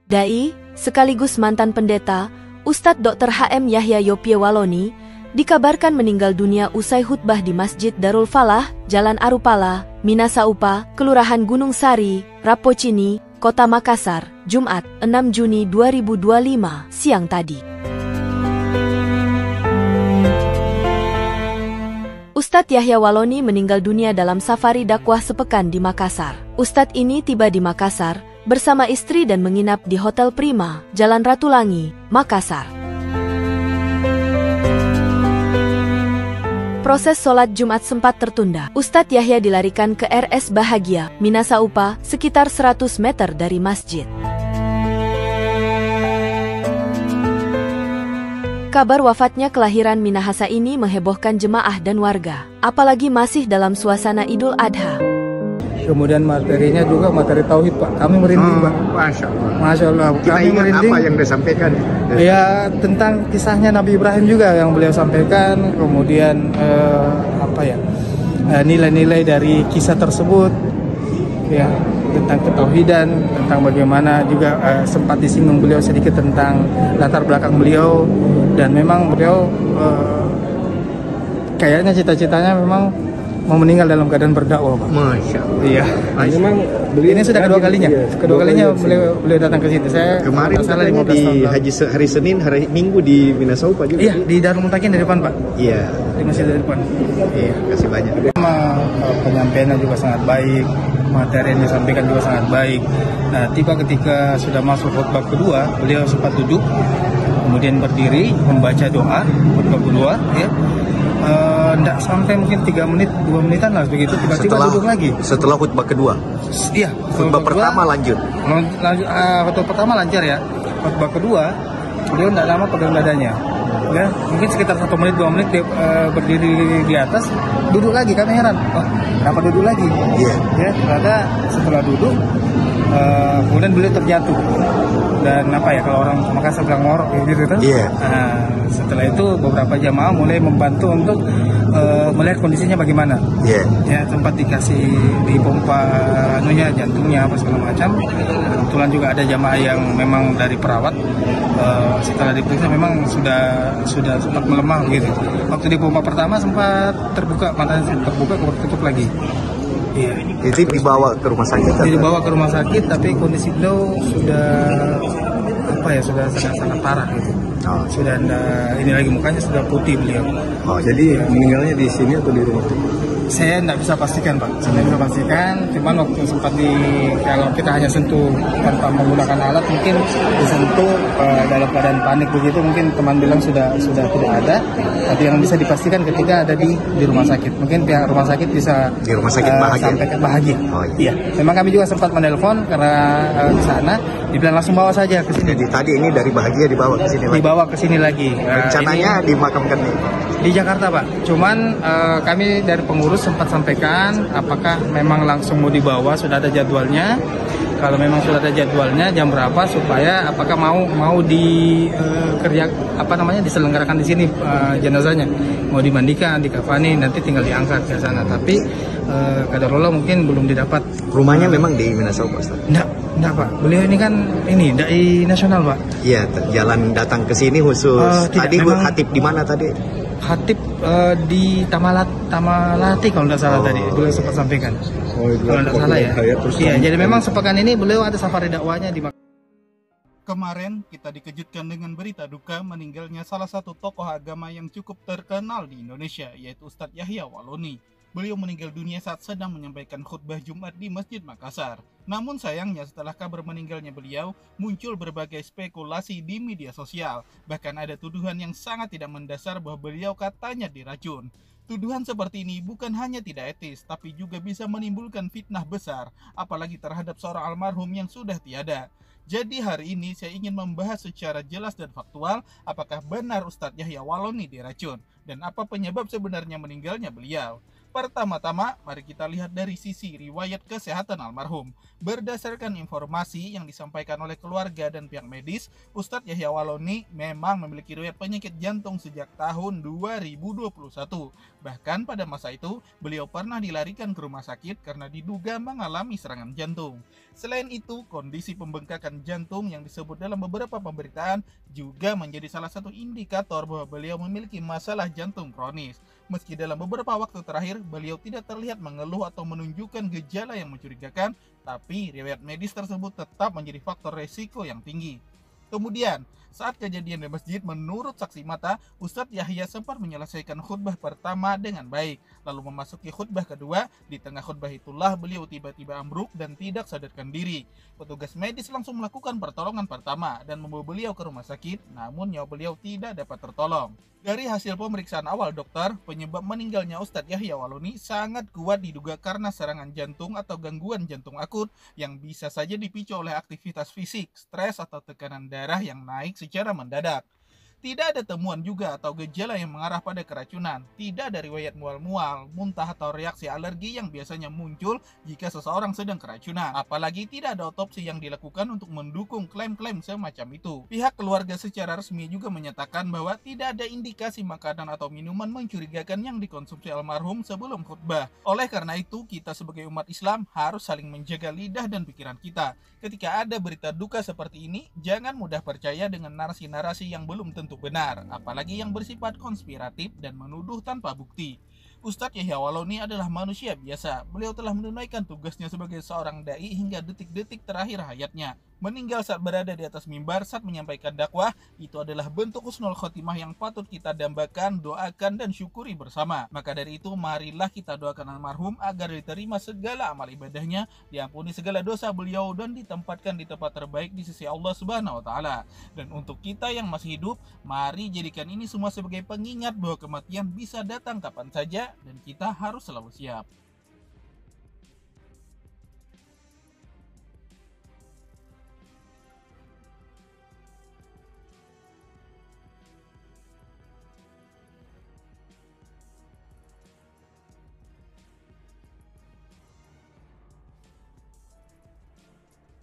Dai, sekaligus mantan pendeta, Ustadz Dr. HM Yahya Yopie Waloni, dikabarkan meninggal dunia usai khutbah di Masjid Darul Falah, Jalan Arupala, Minasaupa, Kelurahan Gunung Sari, Rapocini, Kota Makassar, Jumat, 6 Juni 2025, siang tadi. Ustadz Yahya Waloni meninggal dunia dalam safari dakwah sepekan di Makassar. Ustadz ini tiba di Makassar bersama istri dan menginap di Hotel Prima, Jalan Ratulangi, Makassar. Proses sholat Jumat sempat tertunda. Ustadz Yahya dilarikan ke RS Bahagia, Minasaupa, sekitar 100 meter dari masjid. Kabar wafatnya kelahiran Minahasa ini menghebohkan jemaah dan warga, apalagi masih dalam suasana Idul Adha. Kemudian materinya juga materi tauhid, Pak. Kami merinding, Pak. Masya Allah. Kami merinding. Apa yang disampaikan? Ya, tentang kisahnya Nabi Ibrahim juga yang beliau sampaikan. Kemudian nilai-nilai dari kisah tersebut, ya, tentang ketauhidan, tentang bagaimana juga sempat disinggung beliau sedikit tentang latar belakang beliau, dan memang beliau kayaknya cita-citanya memang mau meninggal dalam keadaan berdakwah, Pak. Masya Allah. Iya. Memang ini sudah kedua kalinya. Kedua kalinya beliau datang ke sini. Saya kemarin salah di Haji hari Senin, hari Minggu di Minasaupa juga. Iya, di Darul Mutakin di depan, Pak. Iya. Di masjid di depan. Iya, kasih banyak. Penyampaiannya juga sangat baik, materi yang disampaikan juga sangat baik. Nah, tiba ketika sudah masuk khutbah kedua, beliau sempat duduk, kemudian berdiri membaca doa khutbah kedua, ya. Tidak sampai mungkin 3 menit, 2 menitan lah begitu, tiba-tiba duduk lagi. Setelah khutbah kedua? Iya. Khutbah pertama lanjut? Khutbah pertama lancar ya. Khutbah kedua, beliau tidak lama pegang dadanya. Ya, mungkin sekitar 1 menit, 2 menit dia berdiri di atas, duduk lagi. Kami heran, kenapa duduk lagi? Iya. Ya, ternyata setelah duduk, kemudian beliau terjatuh. Dan kalau orang Makassar bilang ngorok gitu kan? Iya. Nah, setelah itu beberapa jamaah mulai membantu untuk melihat kondisinya bagaimana. Iya. Ya, sempat dikasih dipompa jantungnya apa segala macam. Kebetulan juga ada jamaah yang memang dari perawat, setelah diperiksa memang sudah sempat melemah gitu. Waktu dipompa pertama sempat terbuka, matanya terbuka, kemudian tutup lagi. Iya. Itu dibawa ke rumah sakit? Dibawa ke rumah sakit, tapi kondisi beliau sudah sangat parah gitu. Oh. Sudah ini lagi mukanya sudah putih beliau. Oh, jadi meninggalnya di sini atau di rumah? Saya tidak bisa pastikan, Pak. Saya tidak bisa pastikan. Cuman waktu sempat kalau kita hanya sentuh tanpa menggunakan alat, mungkin disentuh dalam keadaan panik begitu, mungkin teman bilang sudah tidak ada. Tapi yang bisa dipastikan ketika ada di rumah sakit. Mungkin pihak rumah sakit bisa di rumah sakit Bahagia. Sampaikan Bahagia. Oh, iya. Memang kami juga sempat menelpon karena di sana dibilang langsung bawa saja ke sini. Jadi tadi ini dari Bahagia dibawa ke sini lagi? Dibawa ke sini lagi. Rencananya dimakamkan di Jakarta, Pak. Cuman kami dari pengurus sempat sampaikan apakah memang langsung mau dibawa, sudah ada jadwalnya. Kalau memang sudah ada jadwalnya, jam berapa, supaya apakah mau diselenggarakan di sini jenazahnya, mau dimandikan, dikafani, nanti tinggal diangkat ke sana. Tapi qadarullah mungkin belum didapat. Rumahnya memang di Minasaupa, Ustaz? Enggak, Pak. Beliau ini kan dai nasional, Pak. Iya, jalan datang ke sini khusus. Tadi khatib di mana tadi? Khatib di Tamalati kalau tidak salah tadi. Beliau sempat sampaikan. Kalau tidak salah ya. Iya, jadi memang sepekan ini beliau ada safari dakwahnya di Makassar. Kemarin kita dikejutkan dengan berita duka meninggalnya salah satu tokoh agama yang cukup terkenal di Indonesia, yaitu Ustadz Yahya Waloni. Beliau meninggal dunia saat sedang menyampaikan khutbah Jumat di Masjid Makassar. Namun sayangnya setelah kabar meninggalnya beliau, muncul berbagai spekulasi di media sosial. Bahkan ada tuduhan yang sangat tidak mendasar bahwa beliau katanya diracun. Tuduhan seperti ini bukan hanya tidak etis, tapi juga bisa menimbulkan fitnah besar, apalagi terhadap seorang almarhum yang sudah tiada. Jadi hari ini saya ingin membahas secara jelas dan faktual apakah benar Ustadz Yahya Waloni diracun dan apa penyebab sebenarnya meninggalnya beliau. Pertama-tama, mari kita lihat dari sisi riwayat kesehatan almarhum. Berdasarkan informasi yang disampaikan oleh keluarga dan pihak medis, Ustadz Yahya Waloni memang memiliki riwayat penyakit jantung sejak tahun 2021. Bahkan pada masa itu, beliau pernah dilarikan ke rumah sakit karena diduga mengalami serangan jantung. Selain itu, kondisi pembengkakan jantung yang disebut dalam beberapa pemberitaan juga menjadi salah satu indikator bahwa beliau memiliki masalah jantung kronis. Meski dalam beberapa waktu terakhir beliau tidak terlihat mengeluh atau menunjukkan gejala yang mencurigakan, tapi riwayat medis tersebut tetap menjadi faktor resiko yang tinggi. Kemudian, saat kejadian di masjid, menurut saksi mata, Ustadz Yahya sempat menyelesaikan khutbah pertama dengan baik. Lalu memasuki khutbah kedua, di tengah khutbah itulah beliau tiba-tiba ambruk dan tidak sadarkan diri. Petugas medis langsung melakukan pertolongan pertama dan membawa beliau ke rumah sakit, namun nyawa beliau tidak dapat tertolong. Dari hasil pemeriksaan awal dokter, penyebab meninggalnya Ustadz Yahya Waloni sangat kuat diduga karena serangan jantung atau gangguan jantung akut yang bisa saja dipicu oleh aktivitas fisik, stres atau tekanan darah yang naik secara mendadak. Tidak ada temuan juga atau gejala yang mengarah pada keracunan. Tidak ada riwayat mual-mual, muntah atau reaksi alergi yang biasanya muncul jika seseorang sedang keracunan. Apalagi tidak ada otopsi yang dilakukan untuk mendukung klaim-klaim semacam itu. Pihak keluarga secara resmi juga menyatakan bahwa tidak ada indikasi makanan atau minuman mencurigakan yang dikonsumsi almarhum sebelum khutbah. Oleh karena itu, kita sebagai umat Islam harus saling menjaga lidah dan pikiran kita. Ketika ada berita duka seperti ini, jangan mudah percaya dengan narasi-narasi yang belum tentu benar, apalagi yang bersifat konspiratif dan menuduh tanpa bukti. Ustadz Yahya Waloni adalah manusia biasa. Beliau telah menunaikan tugasnya sebagai seorang dai hingga detik-detik terakhir hayatnya. Meninggal saat berada di atas mimbar saat menyampaikan dakwah, itu adalah bentuk husnul khotimah yang patut kita dambakan, doakan, dan syukuri bersama. Maka dari itu, marilah kita doakan almarhum agar diterima segala amal ibadahnya, diampuni segala dosa beliau, dan ditempatkan di tempat terbaik di sisi Allah Subhanahu wa Ta'ala. Dan untuk kita yang masih hidup, mari jadikan ini semua sebagai pengingat bahwa kematian bisa datang kapan saja, dan kita harus selalu siap.